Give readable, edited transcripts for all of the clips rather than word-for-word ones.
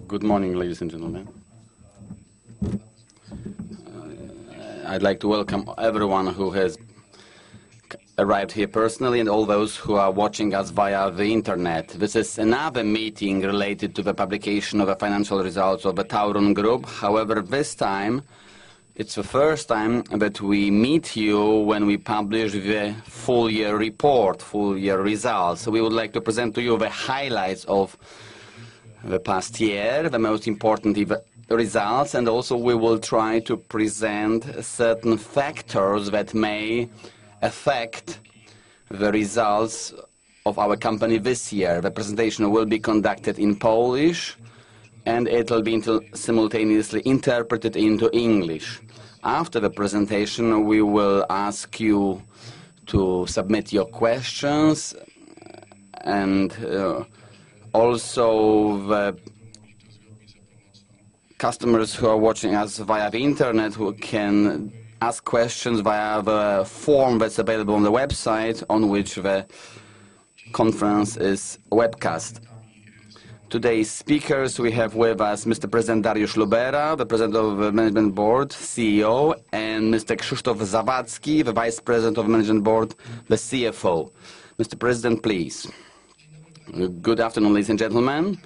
Good morning, ladies and gentlemen. I'd like to welcome everyone who has arrived here personally and all those who are watching us via the internet. This is another meeting related to the publication of the financial results of the Tauron Group. However, this time it's the first time that we meet you when we publish the full year report, full year results. So we would like to present to you the highlights of the past year, the most important results, and also we will try to present certain factors that may affect the results of our company this year. The presentation will be conducted in Polish and it will be simultaneously interpreted into English. After the presentation, we will ask you to submit your questions, and also the customers who are watching us via the internet who can ask questions via the form that's available on the website on which the conference is webcast. Today's speakers, we have with us Mr. President Dariusz Lubera, the President of the Management Board, CEO, and Mr. Krzysztof Zawadzki, the Vice President of the Management Board, the CFO. Mr. President, please. Good afternoon, ladies and gentlemen.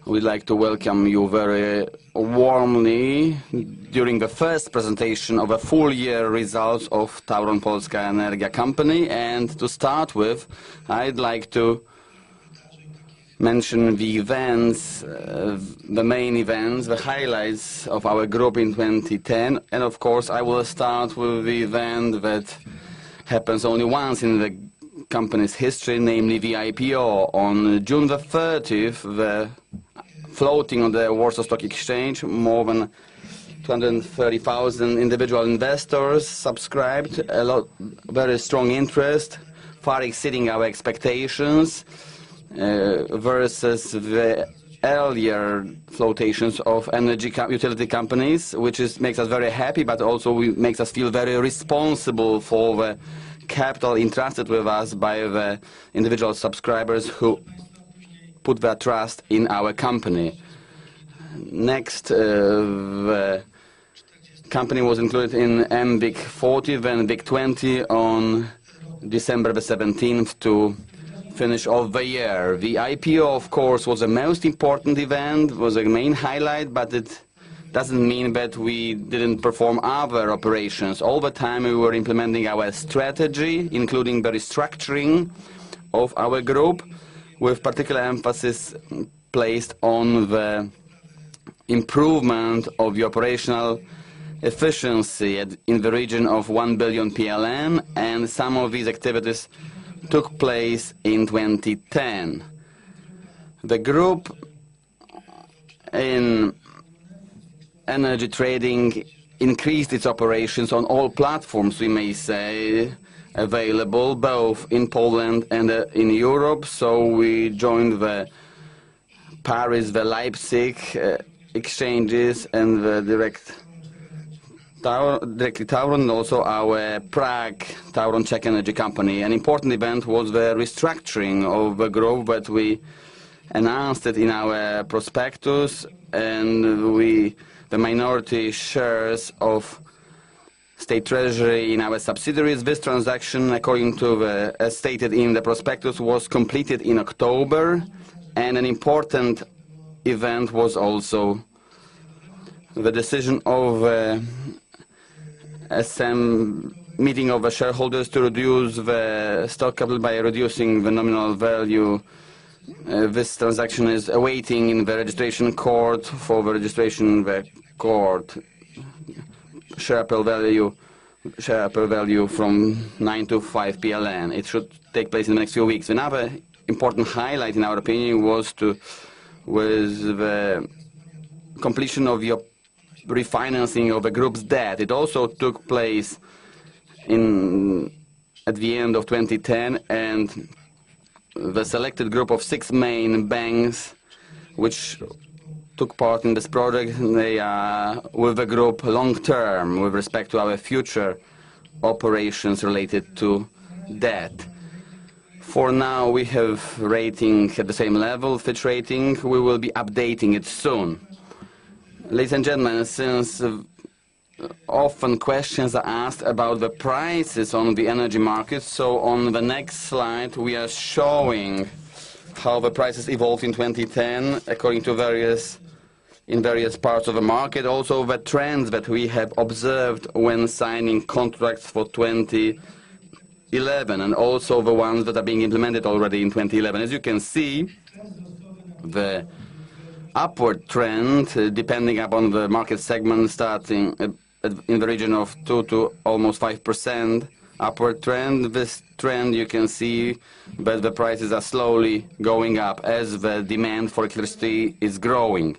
We'd like to welcome you very warmly during the first presentation of the full year results of Tauron Polska Energia Company. And to start with, I'd like to mention the events, the main events, the highlights of our group in 2010. And of course, I will start with the event that happens only once in the company's history, namely the IPO. On June the 30th, the floating on the Warsaw Stock Exchange, more than 230,000 individual investors subscribed, very strong interest, far exceeding our expectations versus the earlier flotations of energy utility companies, which makes us very happy, but also makes us feel very responsible for the capital entrusted with us by the individual subscribers who put their trust in our company. Next, the company was included in MWIG 40, then WIG 20 on December the 17th to finish off the year. The IPO, of course, was the most important event, was a main highlight, but it doesn't mean that we didn't perform other operations. All the time we were implementing our strategy, including the restructuring of our group, with particular emphasis placed on the improvement of the operational efficiency in the region of 1 billion PLN, and some of these activities took place in 2010. The group in energy trading increased its operations on all platforms, we may say, available both in Poland and in Europe. So we joined the Paris, the Leipzig exchanges, and the directly Tauron, and also our Prague Tauron Czech Energy Company. An important event was the restructuring of the group, but we announced it in our prospectus, and the minority shares of State Treasury in our subsidiaries. This transaction, according to as stated in the prospectus, was completed in October, and an important event was also the decision of meeting of the shareholders to reduce the stock capital by reducing the nominal value. This transaction is awaiting in the registration court for the registration court. Share per value from 9 to 5 PLN. It should take place in the next few weeks. Another important highlight, in our opinion, was the completion of the refinancing of the group's debt. It also took place at the end of 2010, and the selected group of 6 main banks which took part in this project, they are with the group long-term with respect to our future operations related to debt. For now, we have rating at the same level, Fitch rating. We will be updating it soon. Ladies and gentlemen, since often questions are asked about the prices on the energy market, so on the next slide we are showing how the prices evolved in 2010 according to various parts of the market, also the trends that we have observed when signing contracts for 2011 and also the ones that are being implemented already in 2011. As you can see, the upward trend, depending upon the market segment, starting in the region of 2 to almost 5% upward trend. This trend, you can see that the prices are slowly going up as the demand for electricity is growing.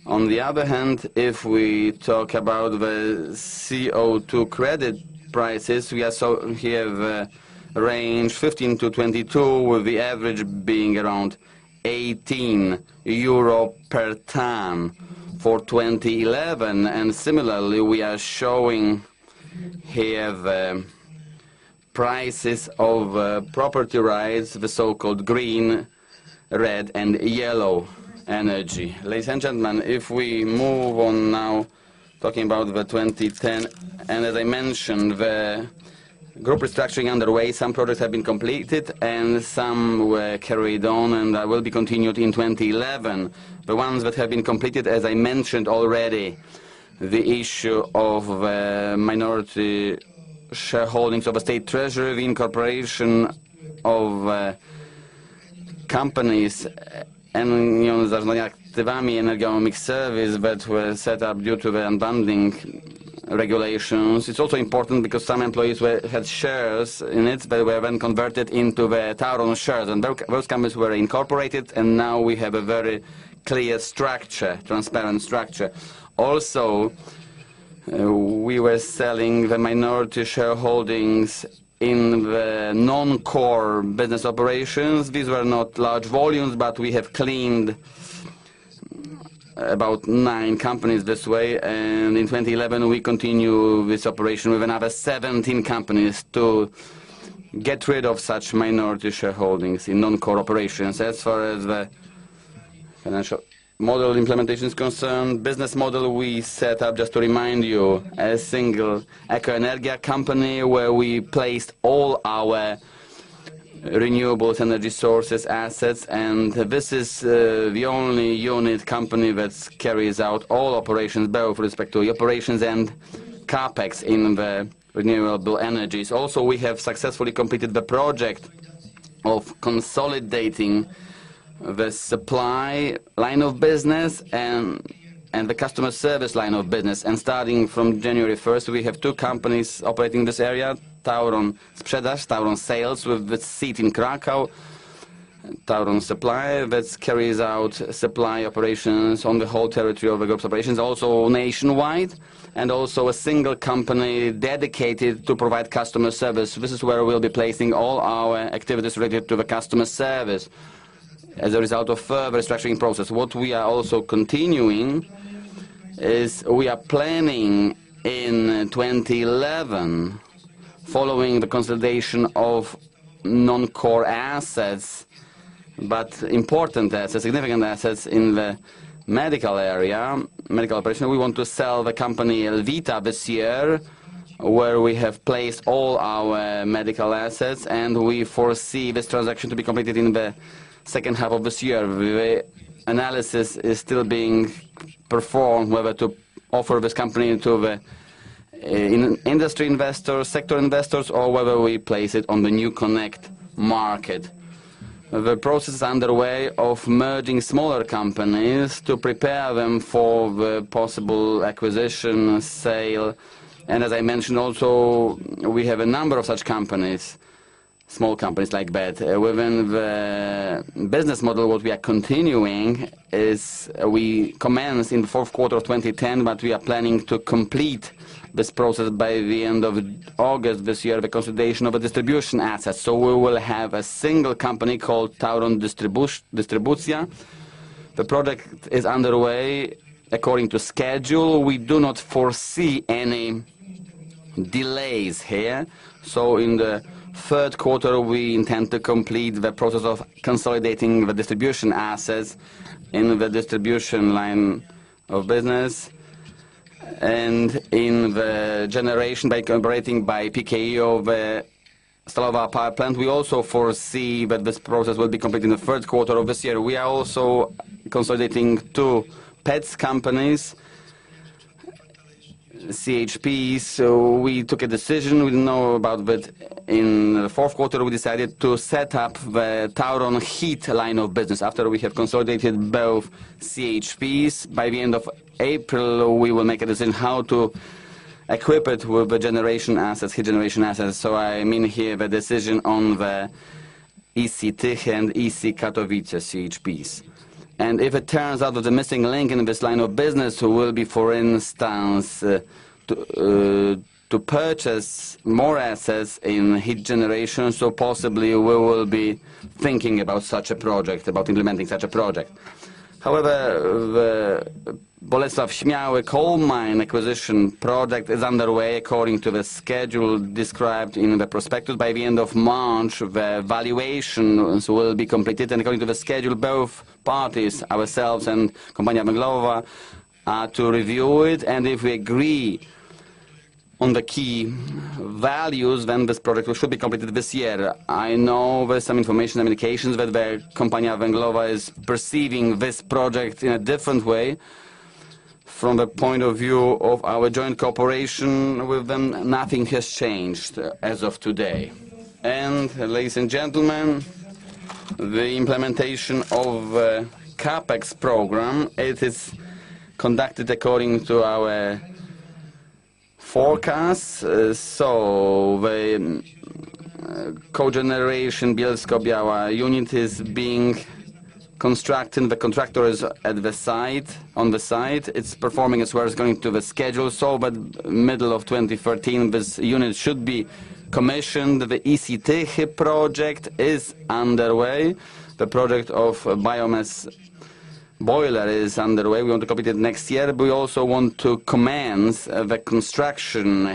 On the other hand, if we talk about the CO2 credit prices, we also have a range 15 to 22, with the average being around 18 euro per ton for 2011. And similarly, we are showing here the prices of property rights, the so-called green, red and yellow energy. Ladies and gentlemen, if we move on now, talking about the 2010, and as I mentioned, the group restructuring underway. Some projects have been completed and some were carried on and will be continued in 2011. The ones that have been completed, as I mentioned already, the issue of minority shareholdings of a state treasury, the incorporation of companies and zarządzania aktywami Energetyka Mix Service that were set up due to the unbundling regulations. It's also important because some employees had shares in it that were then converted into the Tauron shares, and those companies were incorporated, and now we have a very clear structure, transparent structure. Also, we were selling the minority shareholdings in the non-core business operations. These were not large volumes, but we have cleaned about 9 companies this way, and in 2011 we continue this operation with another 17 companies to get rid of such minority shareholdings in non-core operations. As far as the financial model implementation is concerned, business model we set up, just to remind you, a single Eco-Energia company where we placed all our renewables energy sources assets, and this is the only unit company that carries out all operations, both with respect to operations and capex in the renewable energies. Also, we have successfully completed the project of consolidating the supply line of business and the customer service line of business, and starting from January 1st we have 2 companies operating this area: Tauron Sprzedaż, Tauron Sales with its seat in Krakow, Tauron Supply that carries out supply operations on the whole territory of the group's operations, also nationwide, and also a single company dedicated to provide customer service. This is where we'll be placing all our activities related to the customer service as a result of further restructuring process. What we are also continuing is we are planning in 2011, following the consolidation of non-core assets, but important assets, significant assets in the medical area, medical operation. We want to sell the company Elvita this year, where we have placed all our medical assets, and we foresee this transaction to be completed in the second half of this year. The analysis is still being performed whether to offer this company to the industry investors, sector investors, or whether we place it on the New Connect market. The process is underway of merging smaller companies to prepare them for the possible acquisition, sale, and as I mentioned also, we have a number of such companies, small companies like that. Within the business model, what we are continuing is we commenced in the 4th quarter of 2010, but we are planning to complete this process by the end of August this year, the consolidation of a distribution asset. So we will have a single company called Tauron Dystrybucja. The project is underway according to schedule. We do not foresee any delays here. So in the third quarter, we intend to complete the process of consolidating the distribution assets in the distribution line of business and in the generation by operating by PKE of the Stalowa power plant. We also foresee that this process will be completed in the third quarter of this year. We are also consolidating two PETS companies, CHPs. So we took a decision, we didn't know about that. In the fourth quarter, we decided to set up the Tauron heat line of business. After we have consolidated both CHPs, by the end of April, we will make a decision how to equip it with the generation assets, heat generation assets. So I mean here the decision on the EC Tychy and EC Katowice CHPs. And if it turns out that the missing link in this line of business will be, for instance, to purchase more assets in heat generation, so possibly we will be thinking about such a project, about implementing such a project. However, the Bolesław Śmiały coal mine acquisition project is underway according to the schedule described in the prospectus. By the end of March, the valuations will be completed, and according to the schedule, both parties, ourselves and Kompania Węglowa, are to review it, and if we agree on the key values, then this project should be completed this year. I know there's some information and indications that the Kompania Węglowa is perceiving this project in a different way. From the point of view of our joint cooperation with them, nothing has changed as of today. And, ladies and gentlemen, the implementation of the CAPEX program, it is conducted according to our forecasts. So the cogeneration Bielsko-Biała unit is being constructed. The contractor is at the site, on the site. It's performing as well as going to the schedule. So by middle of 2013, this unit should be commissioned. The EC Tychy project is underway. The project of biomass boiler is underway. We want to complete it next year. We also want to commence the construction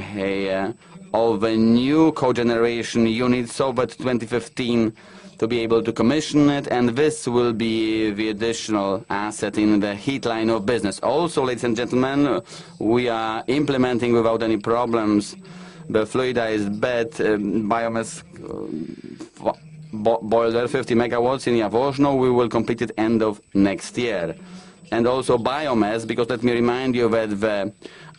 of a new cogeneration unit, so by 2015 to be able to commission it, and this will be the additional asset in the heat line of business. Also, ladies and gentlemen, we are implementing without any problems the fluidized bed biomass boiler, 50 megawatts in Jaworzno. We will complete it end of next year. And also biomass, because let me remind you that the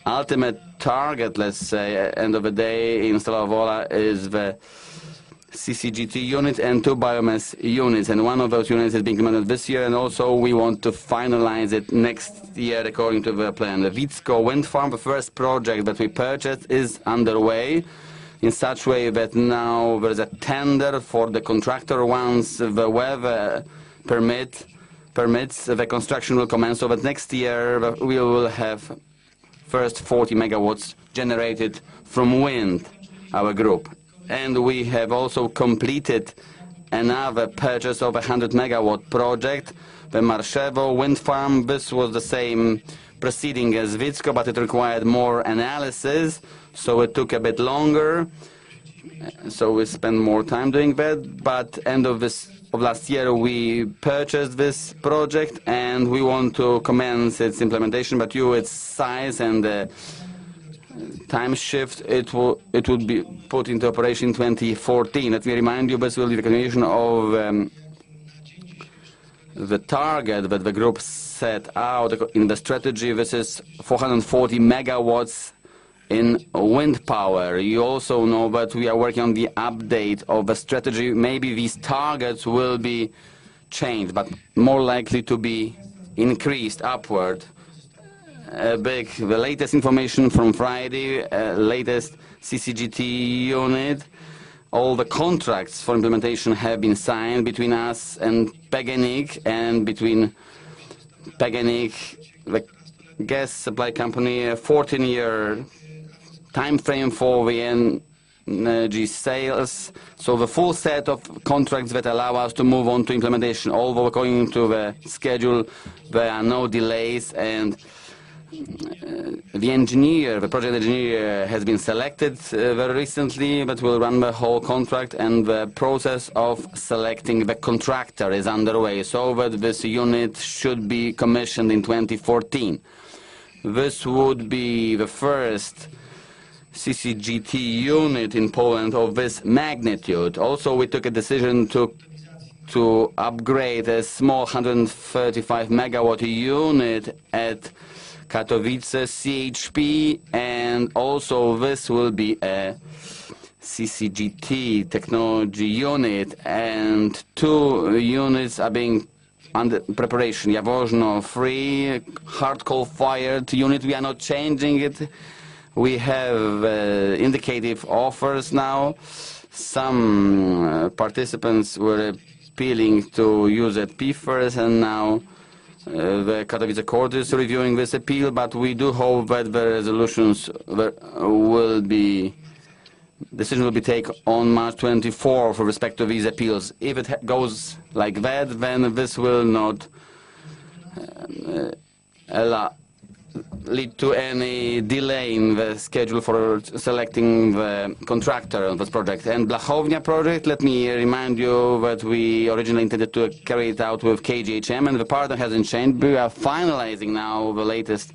ultimate target, let's say, end of the day in Stalowa Wola is the CCGT unit and two biomass units, and one of those units is being implemented this year, and also we want to finalize it next year according to the plan. The Wicko wind farm, the first project that we purchased, is underway in such way that now there is a tender for the contractor. Once the weather permits, the construction will commence, so that next year we will have first 40 megawatts generated from wind, our group. And we have also completed another purchase of a 100 megawatt project, the Marszewo wind farm. This was the same proceeding as Wicko, but it required more analysis, so it took a bit longer. So we spent more time doing that. But end of last year we purchased this project, and we want to commence its implementation. But its size and time shift, it would be put into operation in 2014. Let me remind you, this will be the continuation of the target that the group set out in the strategy. This is 440 megawatts in wind power. You also know that we are working on the update of the strategy. Maybe these targets will be changed, but more likely to be increased upward. The latest information from Friday, latest CCGT unit, all the contracts for implementation have been signed between us and PGNiG, and between PGNiG, the gas supply company, a 14-year time frame for the energy sales. So the full set of contracts that allow us to move on to implementation. Although according to the schedule, there are no delays, and The project engineer has been selected very recently, but will run the whole contract, and the process of selecting the contractor is underway, so that this unit should be commissioned in 2014. This would be the first CCGT unit in Poland of this magnitude. Also, we took a decision to upgrade a small 135 megawatt unit at Katowice CHP, and also this will be a CCGT technology unit, and 2 units are being under preparation. Jaworzno 3 hard coal-fired unit, we are not changing it. We have indicative offers now. Some participants were appealing to use a PFERS, and now the Katowice court is reviewing this appeal, but we do hope that the resolutions decision will be taken on March 24 with respect to these appeals. If it goes like that, then this will not lead to any delay in the schedule for selecting the contractor on this project. And Blachownia project, let me remind you that we originally intended to carry it out with KGHM, and the partner hasn't changed. We are finalizing now the latest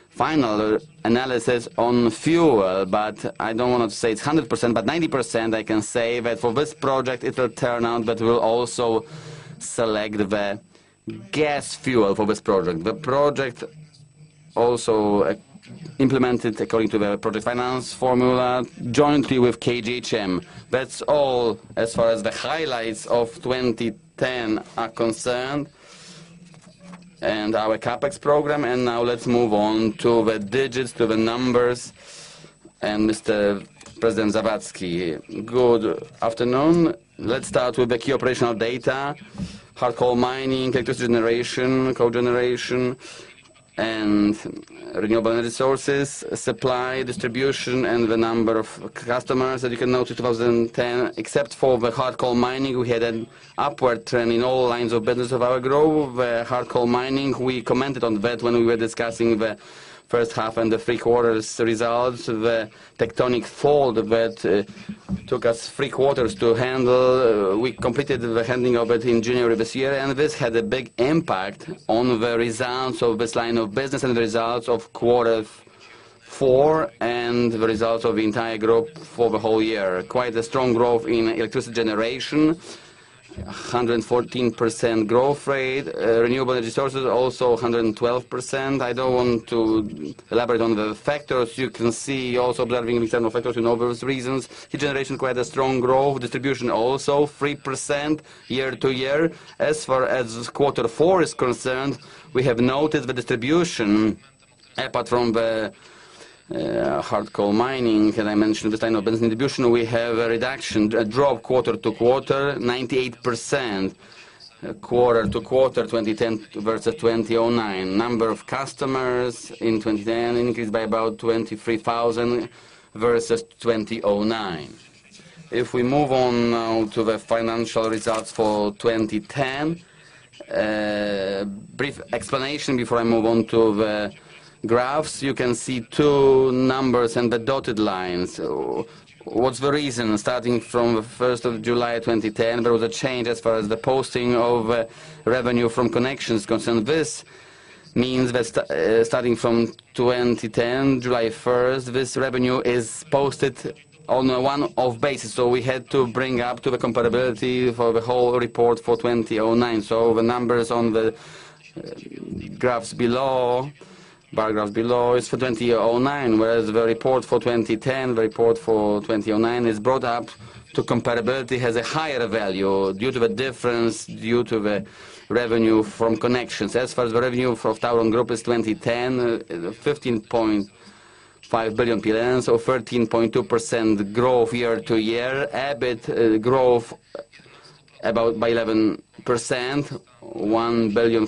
final analysis on fuel, but I don't want to say it's 100%, but 90% I can say that for this project it will turn out that we'll also select the gas fuel for this project. The project also implemented according to the project finance formula jointly with KGHM. That's all as far as the highlights of 2010 are concerned and our CapEx program. And now let's move on to the digits, to the numbers. And Mr. President Zawadzki, good afternoon. Let's start with the key operational data: hard coal mining, electricity generation, cogeneration, and renewable energy sources, supply, distribution, and the number of customers. As you can note, in 2010, except for the hard coal mining, we had an upward trend in all lines of business of our group. The hard coal mining, we commented on that when we were discussing the first half and the 3 quarters results. The tectonic fault that took us 3 quarters to handle, we completed the handling of it in January this year, and this had a big impact on the results of this line of business and the results of Q4 and the results of the entire group for the whole year. Quite a strong growth in electricity generation, 114% growth rate. Renewable energy sources also 112%. I don't want to elaborate on the factors. You can see also observing external factors, you know those reasons. Heat generation quite a strong growth. Distribution also 3% year to year. As far as Q4 is concerned, we have noted the distribution, apart from the hard coal mining, as I mentioned, this line of business distribution, we have a reduction, a drop quarter to quarter, 98%, quarter to quarter, 2010 versus 2009. Number of customers in 2010 increased by about 23,000 versus 2009. If we move on now to the financial results for 2010, brief explanation before I move on to the graphs. You can see 2 numbers and the dotted lines. What's the reason? Starting from the 1st of July 2010, there was a change as far as the posting of revenue from connections concerned. This means that starting from 2010, July 1st, this revenue is posted on a one-off basis. So we had to bring up to the comparability for the whole report for 2009. So the numbers on the graphs below, bar graphs below, is for 2009, whereas the report for 2010, the report for 2009 is brought up to comparability, has a higher value due to the difference, due to the revenue from connections. As far as the revenue for Tauron Group is 2010, 15.5 billion PLN, so 13.2% growth year to year. EBIT growth about by 11%, 1.4 billion.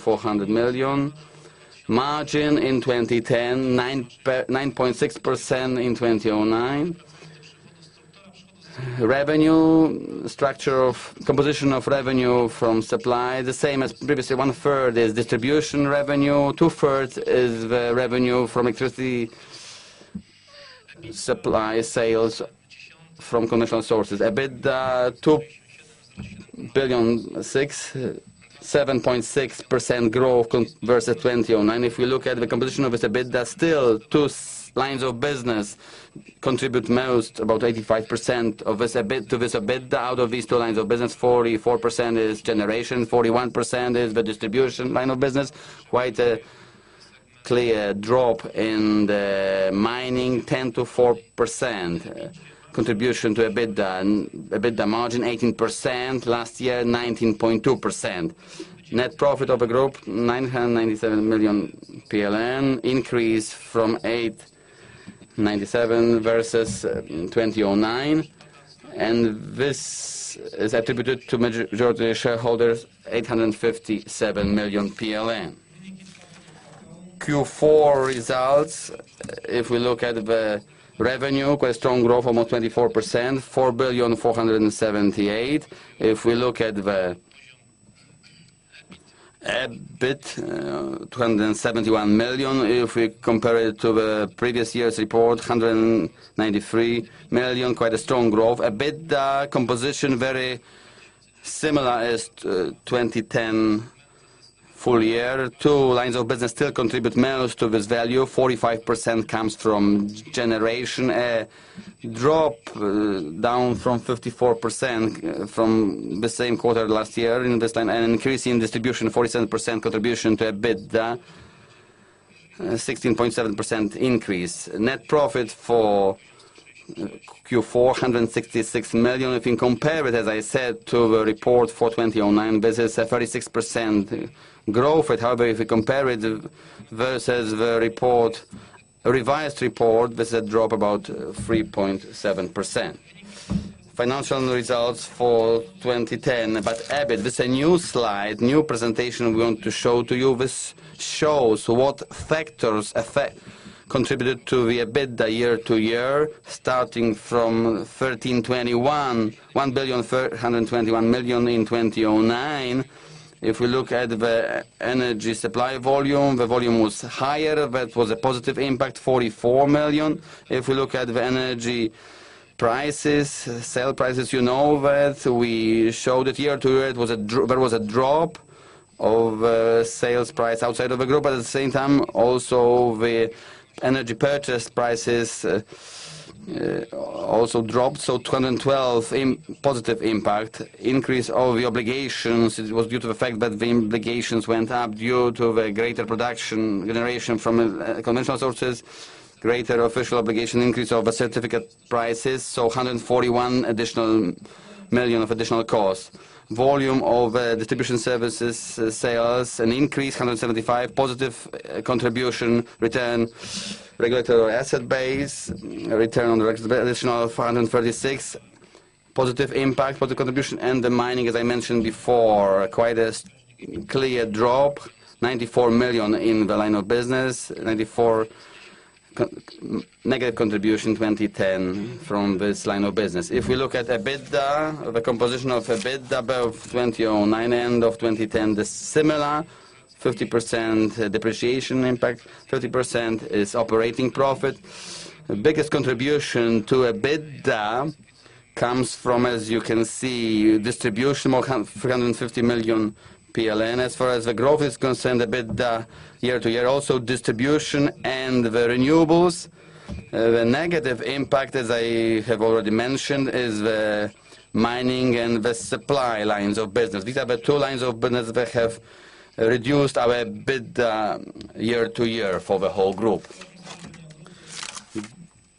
Margin in 2010, 9.6% in 2009. Revenue, structure of composition of revenue from supply, the same as previously. 1/3 is distribution revenue, 2/3 is the revenue from electricity supply sales from conventional sources. EBITDA 2.6 billion, 7.6% growth versus 2009. If we look at the composition of this EBITDA, still two lines of business contribute most, about 85% of this EBITDA. Out of these two lines of business, 44% is generation, 41% is the distribution line of business. Quite a clear drop in the mining, 10 to 4% contribution to EBITDA. And EBITDA margin 18%, last year 19.2%. Net profit of the group 997 million PLN, increase from 897 versus 2009, and this is attributed to majority shareholders, 857 million PLN. Q4 results, if we look at the revenue, quite strong growth, almost 24%, 4.478 billion. If we look at the EBIT, 271 million. If we compare it to the previous year's report, 193 million, quite a strong growth. EBITDA composition very similar as 2010 full year. Two lines of business still contribute most to this value. 45% comes from generation, a drop down from 54% from the same quarter last year in this line, and an increase in distribution, 47% contribution to EBITDA, 16.7% increase. Net profit for Q4, 166 million. If you compare it, as I said, to the report for 2009, this is a 36% growth rate. However, if we compare it versus the report, revised report, this is a drop about 3.7%. Financial results for 2010, but EBIT, this is a new slide, new presentation we want to show to you. This shows what factors contributed to the EBITDA year to year, starting from 1.321 billion in 2009. If we look at the energy supply volume, the volume was higher. That was a positive impact, 44 million. If we look at the energy prices, sale prices, you know that we showed it year to year. There was a drop of sales price outside of the group, but at the same time, also the energy purchase prices also dropped, so 212 positive impact. Increase of the obligations, it was due to the fact that the obligations went up due to the greater production generation from conventional sources, greater official obligation, increase of the certificate prices, so 141 million of additional costs. Volume of distribution services sales, an increase, 175, positive contribution, return, regulatory asset base, return on the additional 436, positive impact, positive contribution, and the mining, as I mentioned before, quite a clear drop, 94 million in the line of business, 94 negative contribution 2010 from this line of business. If we look at EBITDA, the composition of EBITDA of 2009 and of 2010, the similar 50% depreciation impact, 30% is operating profit. The biggest contribution to EBITDA comes from, as you can see, distribution, more 350 million PLN. As far as the growth is concerned, EBITDA year to year, also distribution and the renewables. The negative impact, as I have already mentioned, is the mining and the supply lines of business. These are the two lines of business that have reduced our EBITDA year to year for the whole group.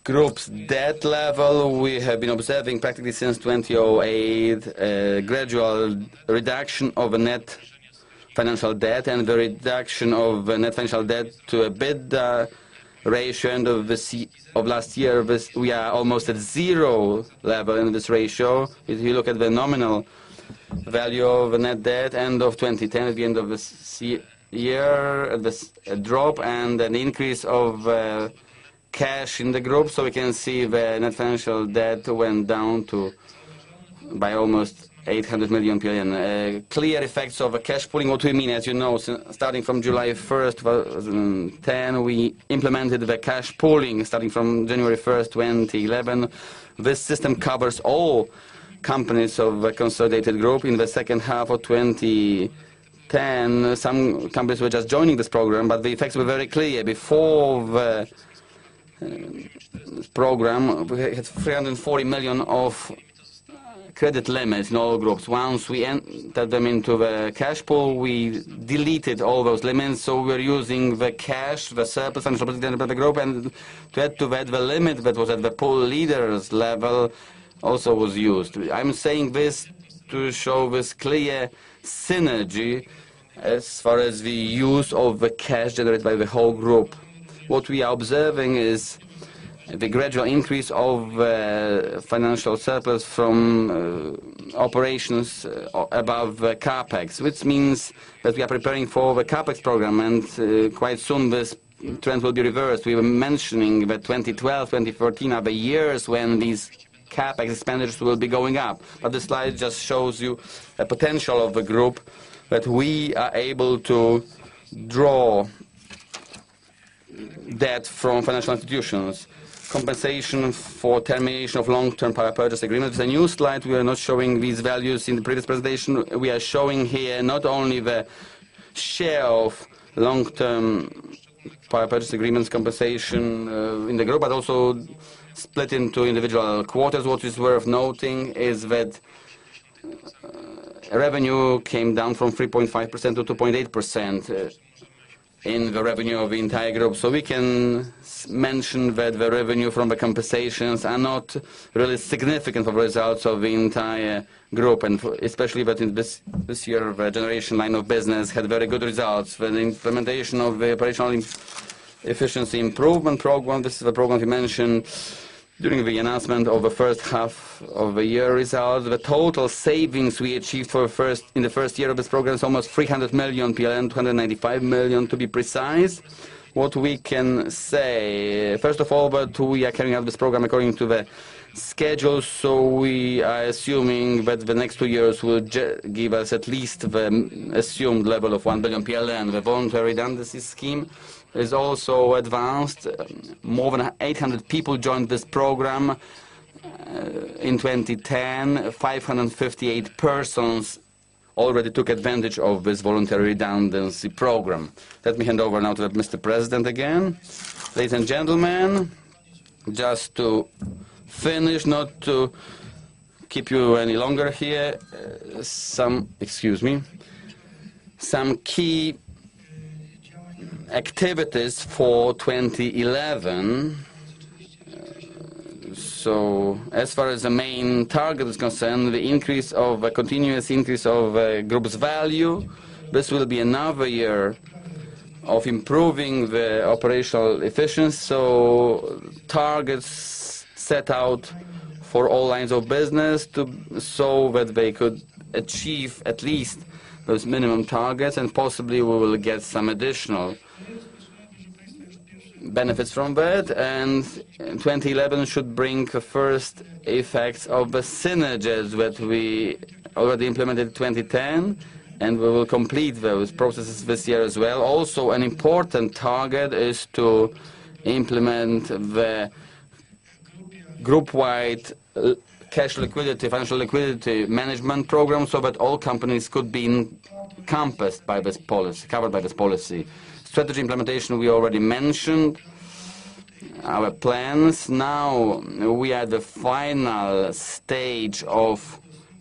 Group's debt level, we have been observing practically since 2008, a gradual reduction of the net financial debt, and the reduction of the net financial debt to EBITDA ratio end of last year, we are almost at zero level in this ratio. If you look at the nominal value of the net debt end of 2010, at the end of this year, a drop and an increase of cash in the group, so we can see the net financial debt went down by almost 800 million PLN. Clear effects of cash pooling. What we mean, as you know, starting from July 1st, 2010, we implemented the cash pooling. Starting from January 1st, 2011, this system covers all companies of the consolidated group. In the second half of 2010, some companies were just joining this program, but the effects were very clear. Before the program, we had 340 million of credit limits in all groups. Once we entered them into the cash pool, we deleted all those limits, so we're using the cash, the surplus financial position of the group, and to add to that, the limit that was at the pool leaders level also was used. I'm saying this to show this clear synergy as far as the use of the cash generated by the whole group. What we are observing is the gradual increase of financial surplus from operations above CAPEX, which means that we are preparing for the CAPEX program, and quite soon this trend will be reversed. We were mentioning that 2012, 2014 are the years when these CAPEX expenditures will be going up. But the slide just shows you the potential of the group, that we are able to draw debt from financial institutions. Compensation for termination of long-term power purchase agreements. It's a new slide. We are not showing these values in the previous presentation. We are showing here not only the share of long-term power purchase agreements compensation in the group, but also split into individual quarters. What is worth noting is that revenue came down from 3.5% to 2.8%. In the revenue of the entire group. So we can mention that the revenue from the compensations are not really significant for the results of the entire group, and especially that in this year the generation line of business had very good results. The implementation of the operational efficiency improvement program, this is the program we mentioned during the announcement of the first half of the year results. The total savings we achieved in the first year of this program is almost 300 million PLN, 295 million to be precise. What we can say, first of all, that we are carrying out this program according to the schedule, so we are assuming that the next 2 years will give us at least the assumed level of 1 billion PLN. The voluntary redundancy scheme is also advanced. More than 800 people joined this program in 2010. 558 persons already took advantage of this voluntary redundancy program. Let me hand over now to Mr. President again. Ladies and gentlemen, just to finish, not to keep you any longer here, some key activities for 2011. So as far as the main target is concerned, the continuous increase of group's value. This will be another year of improving the operational efficiency. So targets set out for all lines of business so that they could achieve at least those minimum targets, and possibly we will get some additional benefits from that. And 2011 should bring the first effects of the synergies that we already implemented in 2010, and we will complete those processes this year as well. Also, an important target is to implement the group-wide cash liquidity, financial liquidity management program, so that all companies could be encompassed by this policy, covered by this policy. Strategy implementation we already mentioned. Our plans. Now we are at the final stage of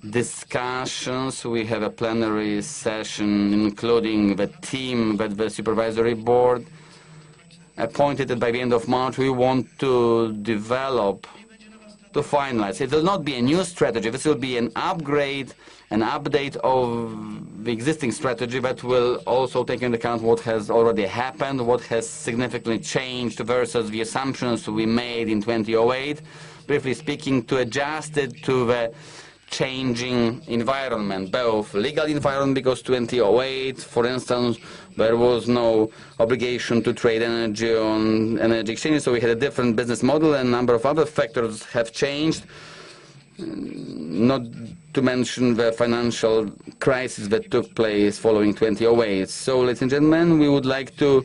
discussions. We have a plenary session including the team that the supervisory board appointed by the end of March. We want to develop, to finalize. It will not be a new strategy. This will be an upgrade, an update of the existing strategy that will also take into account what has already happened, what has significantly changed versus the assumptions we made in 2008. Briefly speaking, to adjust it to the changing environment, both legal environment, because 2008, for instance, there was no obligation to trade energy on energy exchanges, so we had a different business model, and a number of other factors have changed, not to mention the financial crisis that took place following 2008. So, ladies and gentlemen, we would like to,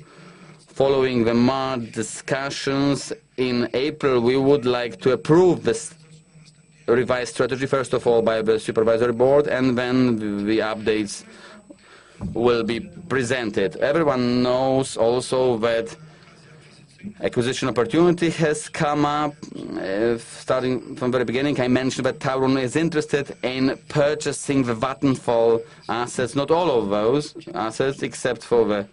following the March discussions in April, we would like to approve this revised strategy, first of all by the Supervisory Board, and then the updates will be presented. Everyone knows also that acquisition opportunity has come up. Starting from the very beginning, I mentioned that Tauron is interested in purchasing the Vattenfall assets, not all of those assets, except for the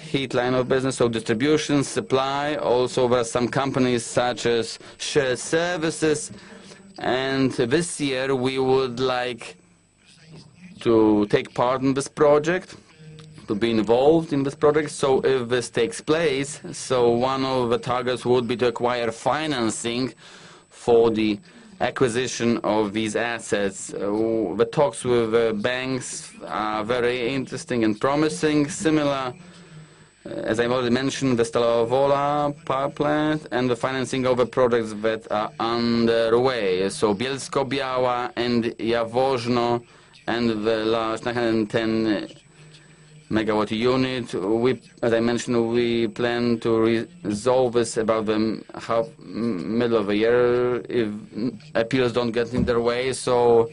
heat line of business, so distribution, supply. Also, there are some companies such as Share Services, and this year we would like to take part in this project, to be involved in this project. So if this takes place, so one of the targets would be to acquire financing for the acquisition of these assets. The talks with banks are very interesting and promising. Similar, as I've already mentioned, the Stalowa Wola power plant and the financing of the projects that are underway. So Bielsko-Biała and Jaworzno and the large 910 megawatt unit. As I mentioned, we plan to resolve this about the middle of the year if appeals don't get in their way. So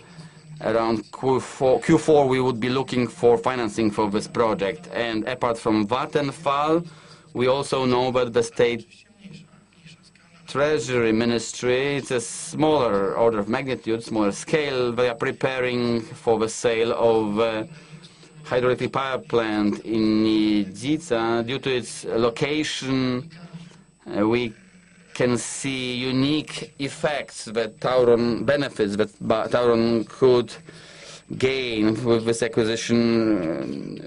around Q4 we would be looking for financing for this project. And apart from Vattenfall, we also know that the State Treasury Ministry, it's a smaller order of magnitude, smaller scale. They are preparing for the sale of hydroelectric power plant in Nidzica. Due to its location, we can see unique effects that Tauron benefits, that Tauron could gain with this acquisition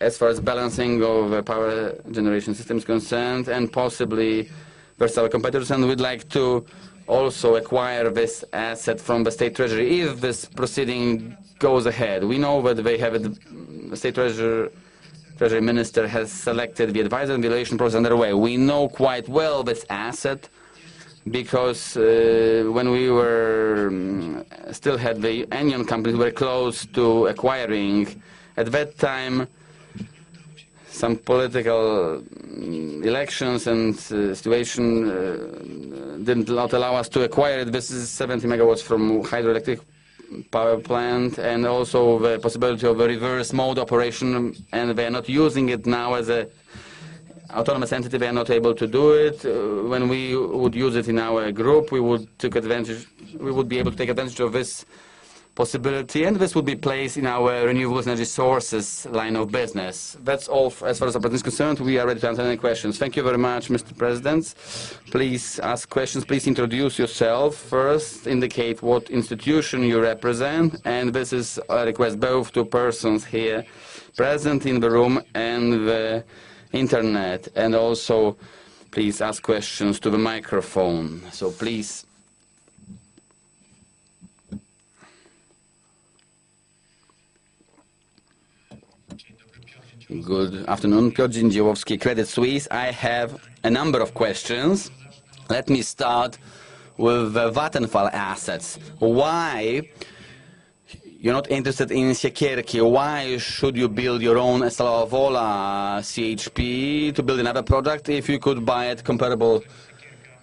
as far as balancing of power generation system is concerned, and possibly versus our competitors. And we'd like to also acquire this asset from the State Treasury if this proceeding goes ahead. We know that they have the State Treasury Minister has selected the advisor and valuation process underway. We know quite well this asset because when we were still had the Enion companies, we were close to acquiring. At that time, some political elections and situation did not allow us to acquire it. This is 70 megawatts from hydroelectric power plant, and also the possibility of a reverse mode operation, and they are not using it now as a autonomous entity. They are not able to do it. When we would use it in our group, we would be able to take advantage of this possibility, and this would be placed in our renewable energy sources line of business. That's all as far as the president is concerned. We are ready to answer any questions. Thank you very much, Mr. President. Please ask questions. Please introduce yourself first, indicate what institution you represent, and this is a request both to persons here present in the room and the internet, and also please ask questions to the microphone. So please. Good afternoon, Piotr Dzięciołowski, Credit Suisse. I have a number of questions. Let me start with the Vattenfall assets. Why you're not interested in Siekierki? Why should you build your own Stalowa Wola CHP to build another product if you could buy at comparable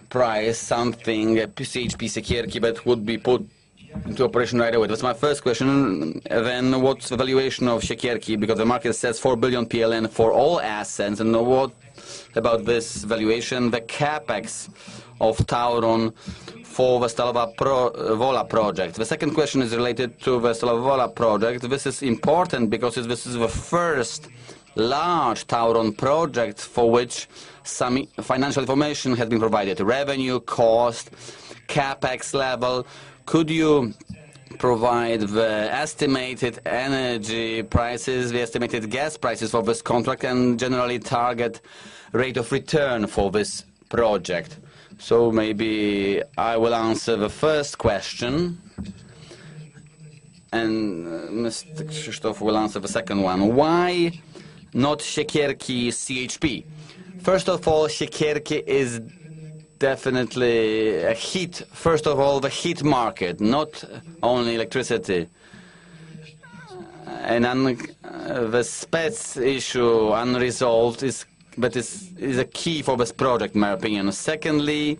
price something, a CHP Siekierki, that would be put into operation right away? That's my first question. Then what's the valuation of Siekierki? Because the market says 4 billion PLN for all assets. And what about this valuation? The capex of Tauron for the Stalowa Wola project. The second question is related to the Stalowa Wola project. This is important because this is the first large Tauron project for which some financial information has been provided. Revenue, cost, capex level. Could you provide the estimated energy prices, the estimated gas prices for this contract, and generally target rate of return for this project? So maybe I will answer the first question, and Mr. Krzysztof will answer the second one. Why not Siekierki CHP? First of all, Siekierki is definitely a heat. First of all, the heat market, not only electricity. And the spec issue unresolved is a key for this project, in my opinion. Secondly,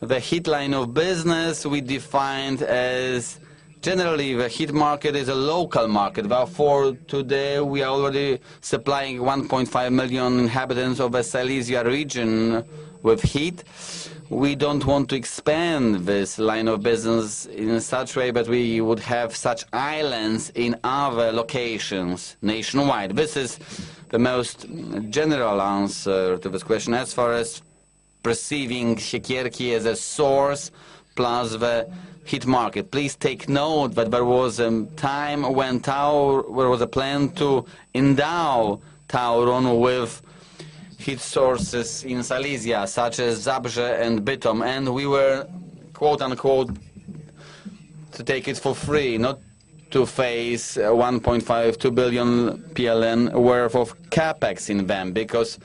the heat line of business we defined as generally the heat market is a local market. Therefore, today we are already supplying 1.5 million inhabitants of the Silesia region with heat. We don't want to expand this line of business in such a way that we would have such islands in other locations nationwide. This is the most general answer to this question. As far as perceiving Siekierki as a source plus the heat market, please take note that there was a time when there was a plan to endow Tauron with heat sources in Silesia, such as Zabrze and Bytom, and we were, quote-unquote, to take it for free, not to face 1.52 billion PLN worth of capex in them, because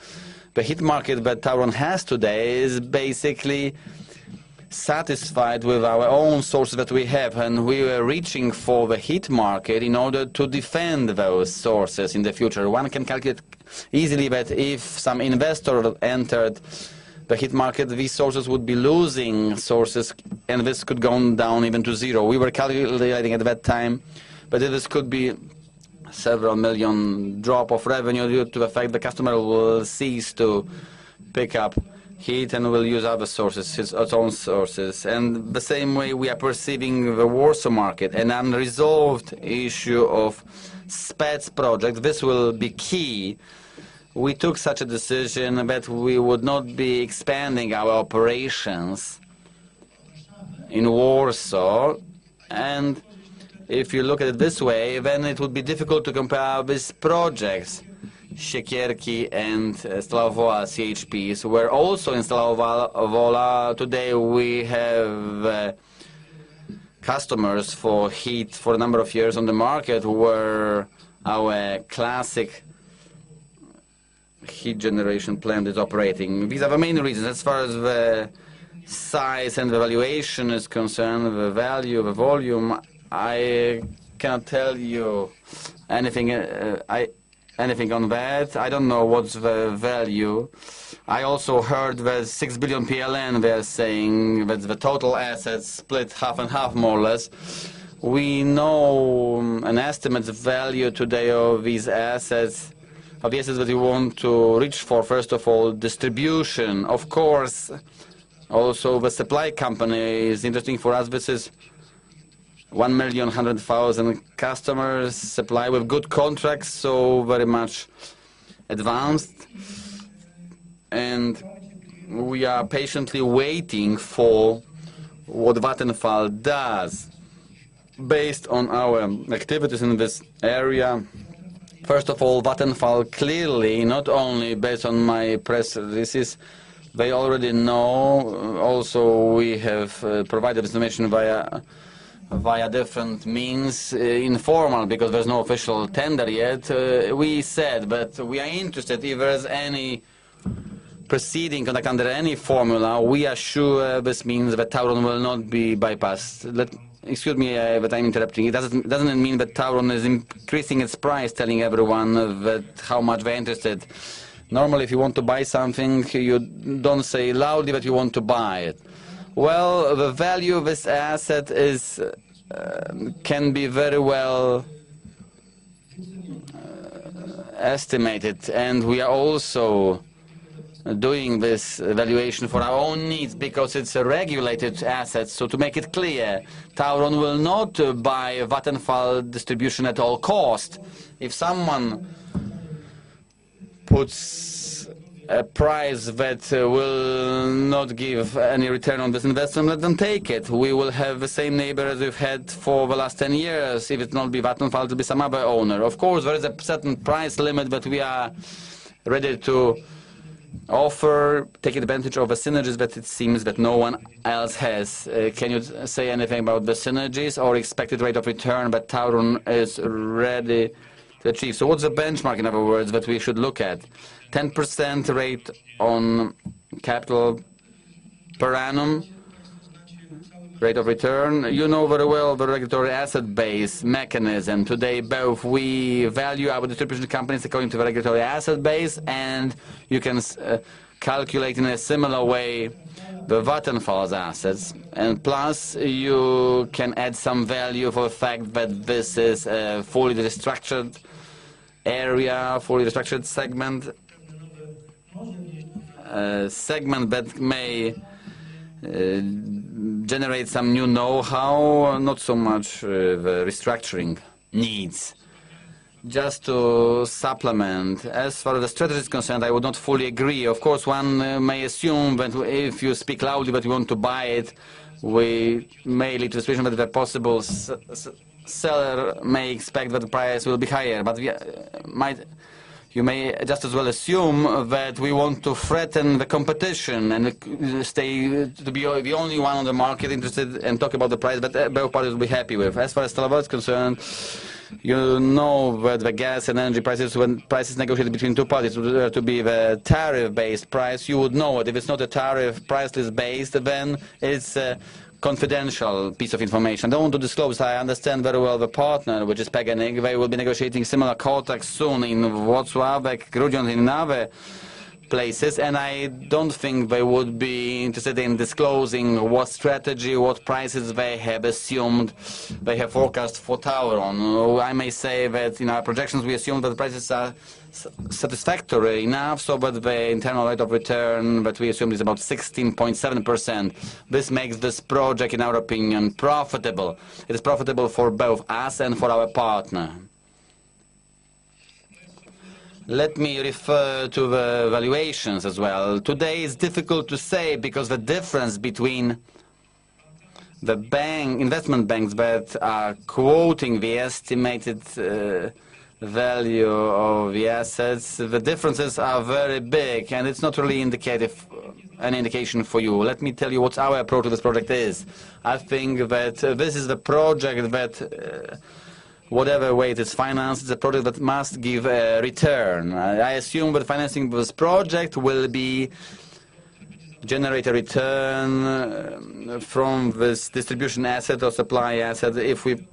the heat market that Tauron has today is basically satisfied with our own sources that we have, and we were reaching for the heat market in order to defend those sources in the future. One can calculate easily that if some investor entered the heat market, these sources would be losing sources, and this could go down even to zero. We were calculating at that time, but this could be several million drop of revenue due to the fact the customer will cease to pick up heat and will use other sources, its own sources. And the same way we are perceiving the Warsaw market, an unresolved issue of spec project. This will be key. We took such a decision that we would not be expanding our operations in Warsaw. And if you look at it this way, then it would be difficult to compare these projects. Siekierki and Stalowa Wola CHPs were also in Stalowa Wola. Today we have customers for heat for a number of years on the market, where our classic heat generation plant is operating. These are the main reasons. As far as the size and the valuation is concerned, the value, the volume, I cannot tell you anything anything on that. I don't know what's the value. I also heard that 6 billion PLN, they're saying that the total assets split half and half, more or less. We know an estimate value today of these assets, of the assets that we want to reach for. First of all, distribution. Of course, also the supply company is interesting for us. This is 1,100,000 customers, supply with good contracts, so very much advanced. And we are patiently waiting for what Vattenfall does. Based on our activities in this area, first of all, Vattenfall clearly, not only based on my press releases, they already know. Also, we have provided information via different means, informal, because there's no official tender yet. We said that we are interested if there's any proceeding conduct under any formula. We are sure this means that Tauron will not be bypassed. Excuse me that I'm interrupting. It doesn't mean that Tauron is increasing its price, telling everyone that how much they're interested. Normally, if you want to buy something, you don't say loudly that you want to buy it. Well, the value of this asset is can be very well estimated, and we are also doing this evaluation for our own needs, because it's a regulated asset. So to make it clear, Tauron will not buy Vattenfall distribution at all cost. If someone puts a price that will not give any return on this investment, let them take it. We will have the same neighbor as we've had for the last 10 years. If it not be Vattenfall, it will be some other owner. Of course, there is a certain price limit that we are ready to offer, take advantage of the synergies that it seems that no one else has. Can you say anything about the synergies or expected rate of return that Tauron is ready to achieve? So what's the benchmark, in other words, that we should look at? 10% rate on capital per annum, rate of return. You know very well the regulatory asset base mechanism. Today, both we value our distribution companies according to the regulatory asset base, and you can calculate in a similar way the Vattenfall's assets. And plus, you can add some value for the fact that this is a fully restructured area, fully restructured segment, a segment that may generate some new know-how, not so much the restructuring needs. Just to supplement, as far as the strategy is concerned, I would not fully agree. Of course, one may assume that if you speak loudly that you want to buy it, we may lead to the situation that the possible seller may expect that the price will be higher. But you may just as well assume that we want to threaten the competition and stay to be the only one on the market interested and talk about the price that both parties will be happy with. As far as Stalowa is concerned, you know that the gas and energy prices, when prices negotiated between two parties, were to be the tariff-based price, you would know it. If it's not a tariff price list-based, then it's confidential piece of information. I don't want to disclose. I understand very well the partner, which is PGNiG. They will be negotiating similar contracts soon in Wrocław, Grudziądz, in other places, and I don't think they would be interested in disclosing what strategy, what prices they have assumed, they have forecast for Tauron. I may say that in our projections we assume that the prices are satisfactory enough so that the internal rate of return that we assume is about 16.7%. This makes this project, in our opinion, profitable. It is profitable for both us and for our partner. Let me refer to the valuations as well. Today it's difficult to say because the difference between the investment banks that are quoting the estimated value of the assets, the differences are very big, and it's not really an indication for you. Let me tell you what our approach to this project is. I think that this is the project that whatever way it is financed, it's a project that must give a return. I assume that financing this project will generate a return from this distribution asset or supply asset if you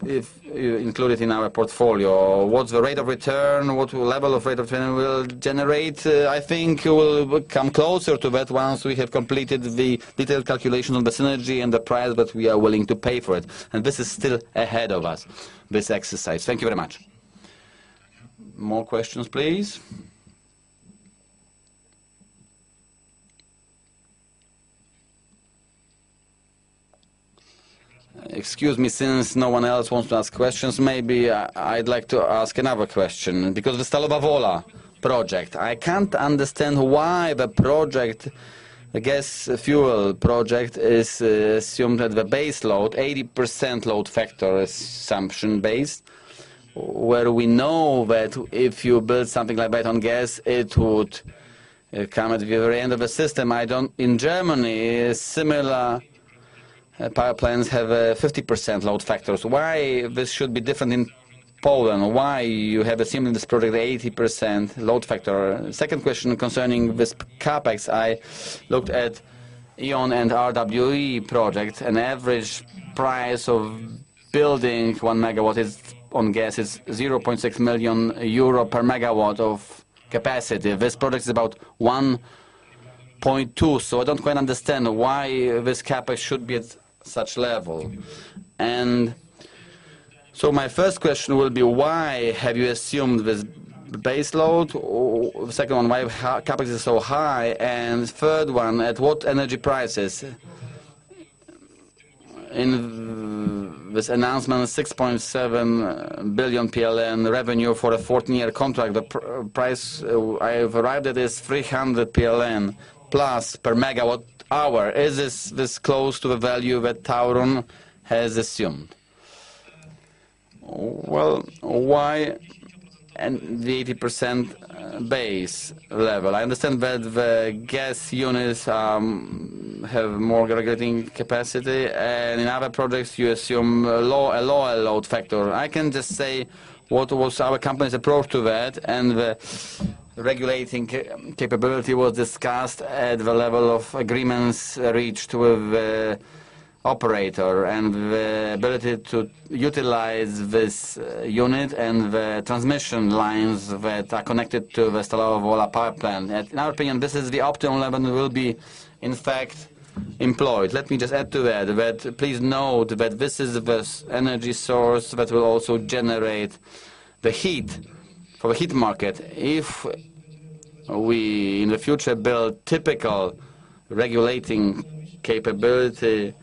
include it in our portfolio. What's the rate of return, what level of rate of return will generate? I think we'll come closer to that once we have completed the detailed calculations on the synergy and the price that we are willing to pay for it. And this is still ahead of us, this exercise. Thank you very much. More questions, please? Excuse me, since no one else wants to ask questions, maybe I'd like to ask another question. Because the Stalowa Wola project, I can't understand why the project, the gas fuel project, is assumed at the base load, 80% load factor assumption based, where we know that if you build something like that on gas, it would come at the very end of the system. In Germany, similar power plants have 50% load factors. Why this should be different in Poland? Why you have assumed in this project 80% load factor? Second question concerning this capex. I looked at E.ON and RWE project. An average price of building 1 megawatt on gas is 0.6 million euro per megawatt of capacity. This project is about 1.2, so I don't quite understand why this capex should be at such level. And so my first question will be, why have you assumed this base load? Or the second one, why capex is so high? And third one, at what energy prices? In this announcement, 6.7 billion PLN revenue for a 14-year contract. The price I've arrived at is 300 PLN plus per megawatt hour. Is this close to the value that Tauron has assumed? Well, why and the 80% base level. I understand that the gas units have more regulating capacity, and in other projects you assume a lower load factor. I can just say what was our company's approach to that, and the regulating capability was discussed at the level of agreements reached with the operator, and the ability to utilize this unit and the transmission lines that are connected to the Stalowa Wola power plant. In our opinion, this is the optimum level and will be, in fact, employed. Let me just add to that please note that this is the energy source that will also generate the heat for the heat market. If we in the future build typical regulating capability,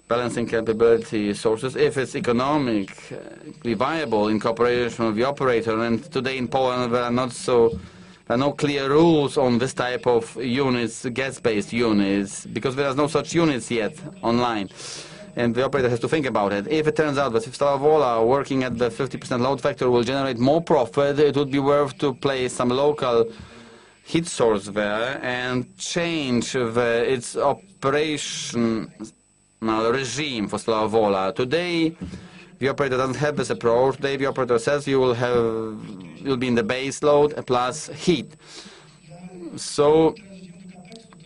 balancing capability sources, if it's economically viable in cooperation with the operator, and today in Poland there are no clear rules on this type of units, gas-based units, because there are no such units yet online. And the operator has to think about it. If it turns out that if Stalowa Wola working at the 50% load factor will generate more profit, it would be worth to place some local heat source there and change its operational regime for Stalowa Wola. Today, the operator doesn't have this approach. Today, the operator says you'll be in the base load plus heat. So,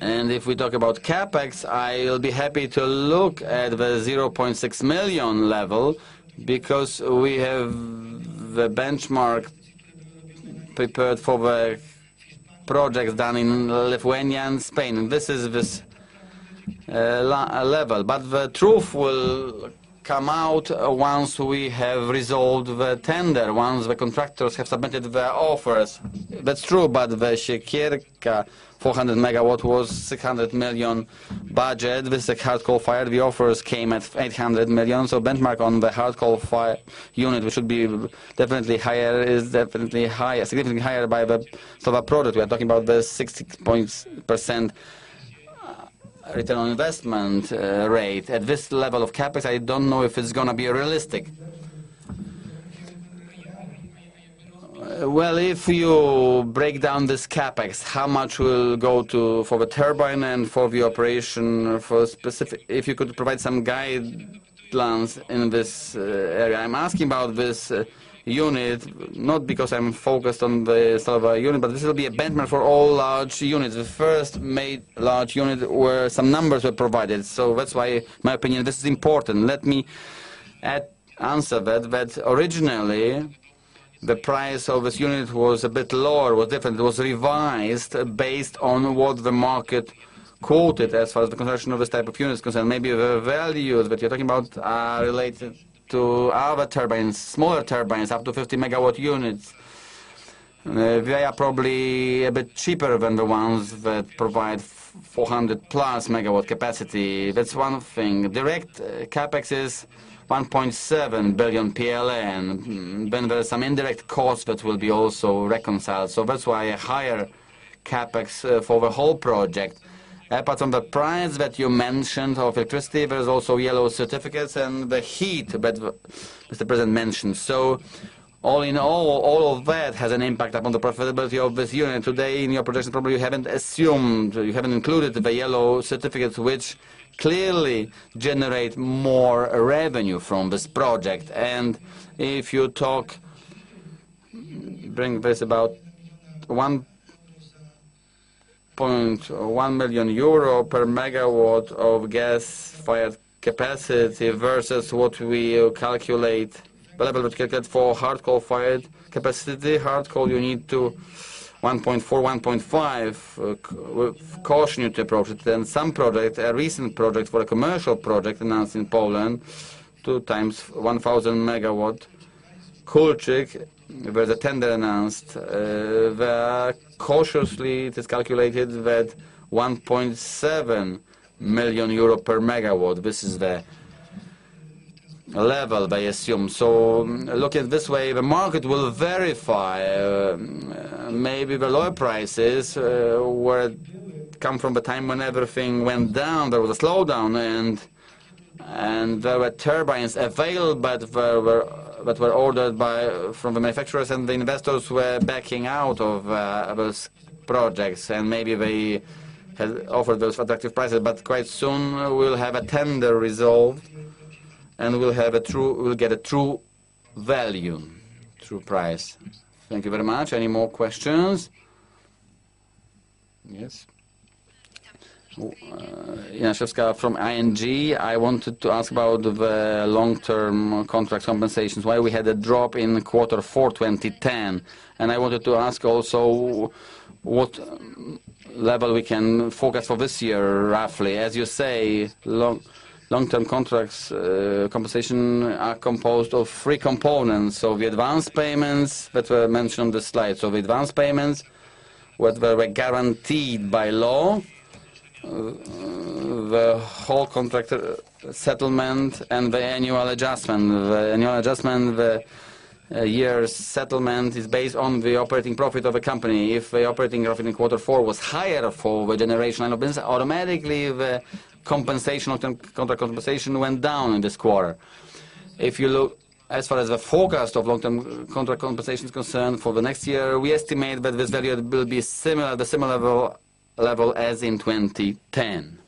and if we talk about capex, I'll be happy to look at the 0.6 million level, because we have the benchmark prepared for the projects done in Lithuania and Spain. And this is this level. But the truth will come out once we have resolved the tender, once the contractors have submitted their offers. That's true, but the Siekierka 400 megawatt was 600 million budget. This is a hard coal fired. The offers came at 800 million. So benchmark on the hard coal fired unit, which should be definitely higher, is definitely higher, significantly higher by the Stalowa product. We are talking about the 60% return on investment rate. At this level of capex, I don't know if it's going to be realistic. Well, if you break down this capex, how much will go for the turbine and for the operation for specific? If you could provide some guidelines in this area. I'm asking about this unit, not because I'm focused on the Stalowa unit, but this will be a benchmark for all large units. The first made large unit where some numbers were provided. So that's why, in my opinion, this is important. Let me answer that originally the price of this unit was a bit lower, was different. It was revised based on what the market quoted as far as the construction of this type of unit is concerned. Maybe the values that you're talking about are related to other turbines, smaller turbines, up to 50 megawatt units. They are probably a bit cheaper than the ones that provide 400 plus megawatt capacity. That's one thing. Direct capex is 1.7 billion PLN. Then there are some indirect costs that will be also reconciled. So that's why a higher capex for the whole project. Apart from the price that you mentioned of electricity, there's also yellow certificates and the heat that Mr. President mentioned. So all in all of that has an impact upon the profitability of this unit. Today in your projection probably you haven't included the yellow certificates, which clearly generate more revenue from this project. And if you bring this about 1.1 million euro per megawatt of gas-fired capacity versus what we calculate, the level that we calculate for hard coal-fired capacity. Hard coal you need to 1.4, 1.5 with caution you to approach it. And some project, a recent project for a commercial project announced in Poland, 2 times 1,000 megawatt, Kulczyk, there's a tender announced. Cautiously it is calculated that 1.7 million euro per megawatt. This is the level they assume. So looking at this way, the market will verify maybe the lower prices come from the time when everything went down. There was a slowdown and there were turbines available, but there were that were ordered from the manufacturers, and the investors were backing out of those projects, and maybe they had offered those attractive prices. But quite soon we'll have a tender resolved, and we'll get a true value, true price. Thank you very much. Any more questions? Yes. Janaszewska from ING. I wanted to ask about the long-term contract compensations, why we had a drop in Q4 2010. And I wanted to ask also what level we can focus for this year, roughly. As you say, long-term contracts compensation are composed of three components. So the advance payments that were mentioned on the slide. So the advance payments that were guaranteed by law, the whole contract settlement, and the annual adjustment. The annual adjustment, the year's settlement, is based on the operating profit of a company. If the operating profit in Q4 was higher for the generation line of business, automatically the compensation, long-term contract compensation, went down in this quarter. If you look as far as the forecast of long-term contract compensation is concerned for the next year, we estimate that this value will be similar, the similar level as in 2010.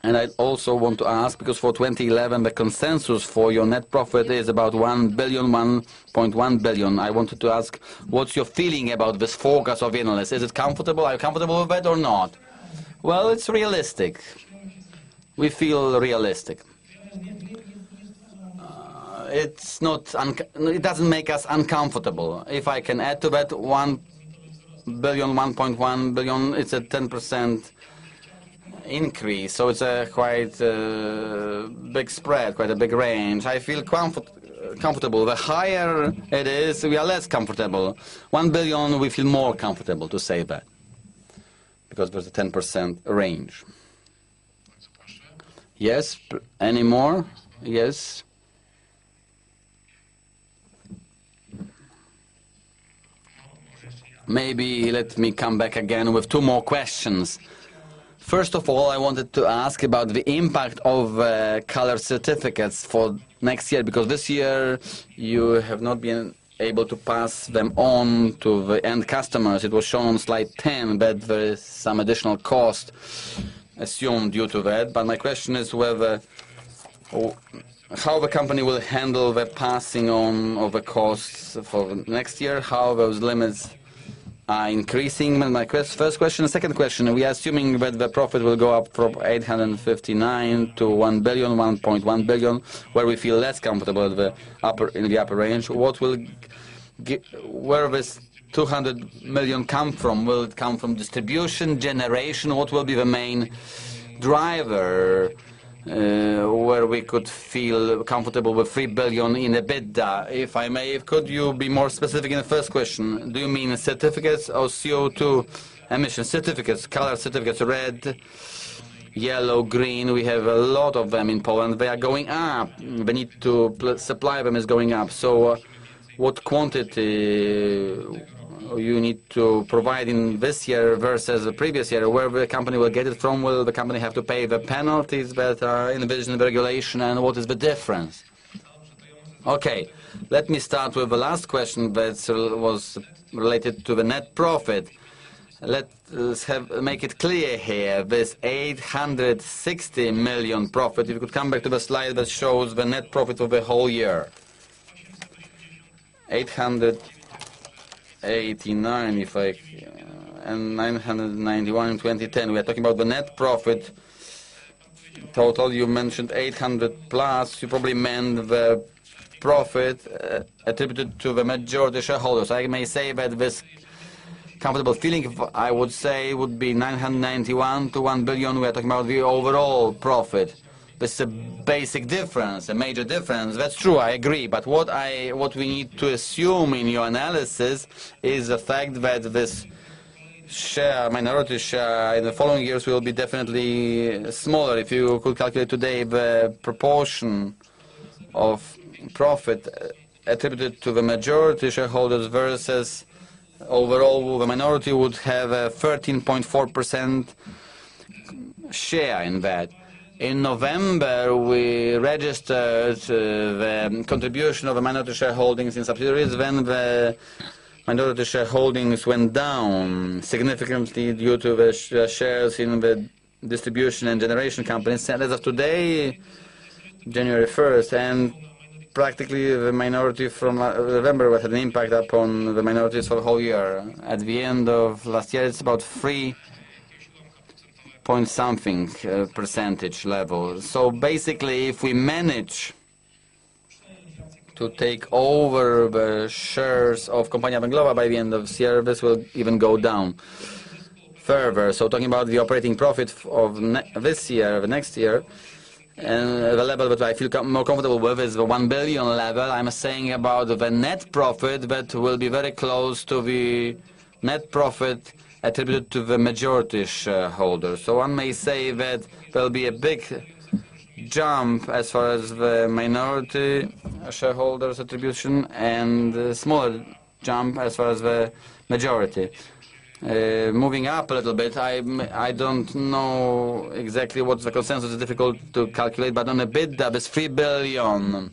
And I also want to ask, because for 2011 the consensus for your net profit is about 1 billion, 1.1 billion. I wanted to ask, what's your feeling about this forecast of the analysts? Is it comfortable? Are you comfortable with that or not? Well, it's realistic. We feel realistic. It's not. It doesn't make us uncomfortable. If I can add to that 1 billion, 1.1 billion, it's a 10% increase. So it's a quite big spread, quite a big range. I feel comfortable. The higher it is, we are less comfortable. 1 billion, we feel more comfortable to say that, because there's a 10% range. Yes. Any more? Yes. Maybe let me come back again with two more questions. First of all, I wanted to ask about the impact of color certificates for next year, because this year you have not been able to pass them on to the end customers. It was shown on slide 10 that there is some additional cost assumed due to that. But my question is whether how the company will handle the passing on of the costs for next year, how those limits are increasing. My first question. Second question, we are assuming that the profit will go up from 859 to 1 billion, 1.1 billion, where we feel less comfortable in the upper range. What will where this 200 million come from? Will it come from distribution, generation? What will be the main driver where we could feel comfortable with 3 billion in EBITDA? If I may, could you be more specific in the first question? Do you mean certificates or CO2 emission certificates, color certificates, red, yellow, green? We have a lot of them in Poland. They are going up. The need to supply them is going up. So what quantity you need to provide in this year versus the previous year? Where the company will get it from? Will the company have to pay the penalties that are envisaged in the regulation, and what is the difference? Okay, let me start with the last question that was related to the net profit. Let's make it clear here. This 860 million profit, if you could come back to the slide that shows the net profit of the whole year. 889 and 991 in 2010. We are talking about the net profit total. You mentioned 800 plus. You probably meant the profit attributed to the majority shareholders. I may say that this comfortable feeling, I would say, would be 991 to 1 billion. We are talking about the overall profit. This is a basic difference, a major difference. That's true, I agree. But what we need to assume in your analysis is the fact that this share, minority share, in the following years will be definitely smaller. If you could calculate today the proportion of profit attributed to the majority shareholders versus overall, the minority would have a 13.4% share in that. In November, we registered the contribution of the minority shareholdings in subsidiaries when the minority shareholdings went down significantly due to the shares in the distribution and generation companies. And as of today, January 1st, and practically the minority from November had an impact upon the minorities for the whole year. At the end of last year, it's about 3 point something percentage level. So basically, if we manage to take over the shares of Kompania Węglowa by the end of this year, this will even go down further. So talking about the operating profit of this year, the next year, and the level that I feel more comfortable with is the 1 billion level. I'm saying about the net profit that will be very close to the net profit attributed to the majority shareholder. So one may say that there will be a big jump as far as the minority shareholders' attribution and a smaller jump as far as the majority. Moving up a little bit, I don't know exactly what the consensus is, difficult to calculate, but on EBITDA, it's 3 billion.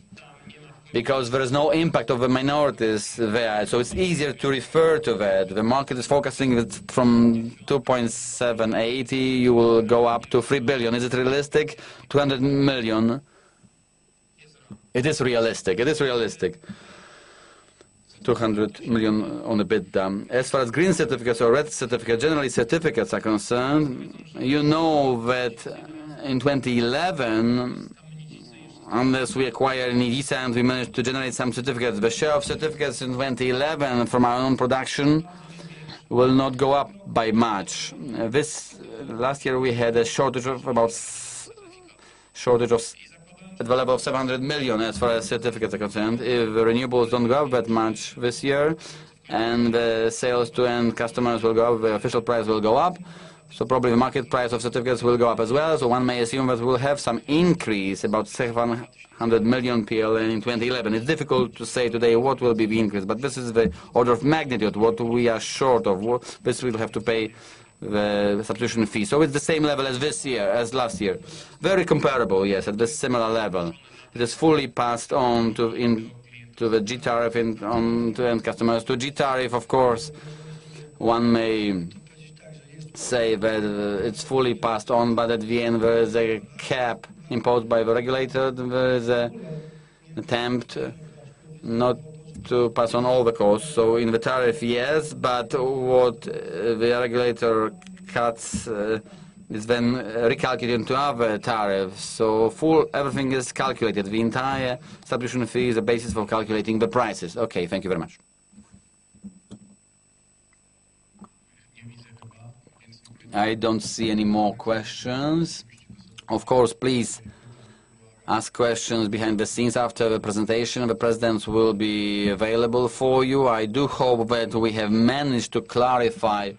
Because there is no impact of the minorities there, so it's easier to refer to that. The market is focusing it from 2.780, you will go up to 3 billion. Is it realistic? 200 million. It is realistic. It is realistic. 200 million on EBITDA. As far as green certificates or red certificates, generally certificates are concerned, you know that in 2011, unless we acquire any visa and we manage to generate some certificates, the share of certificates in 2011 from our own production will not go up by much. Last year we had a shortage of at the level of 700 million as far as certificates are concerned. If the renewables don't go up that much this year and the sales to end customers will go up, the official price will go up, so probably the market price of certificates will go up as well. So one may assume that we'll have some increase, about 700 million PLN in 2011. It's difficult to say today what will be the increase, but this is the order of magnitude, what we are short of. This we'll have to pay the subscription fee. So it's the same level as this year, as last year. Very comparable, yes, at this similar level. It is fully passed on to the G tariff on to end customers. To G tariff, of course, one may say that it's fully passed on, but at the end there is a cap imposed by the regulator. There is an attempt not to pass on all the costs. So in the tariff, yes, but what the regulator cuts is then recalculated into other tariffs. So everything is calculated. The entire subscription fee is a basis for calculating the prices. Okay, thank you very much. I don't see any more questions. Of course, please ask questions behind the scenes after the presentation. The presidents will be available for you. I do hope that we have managed to clarify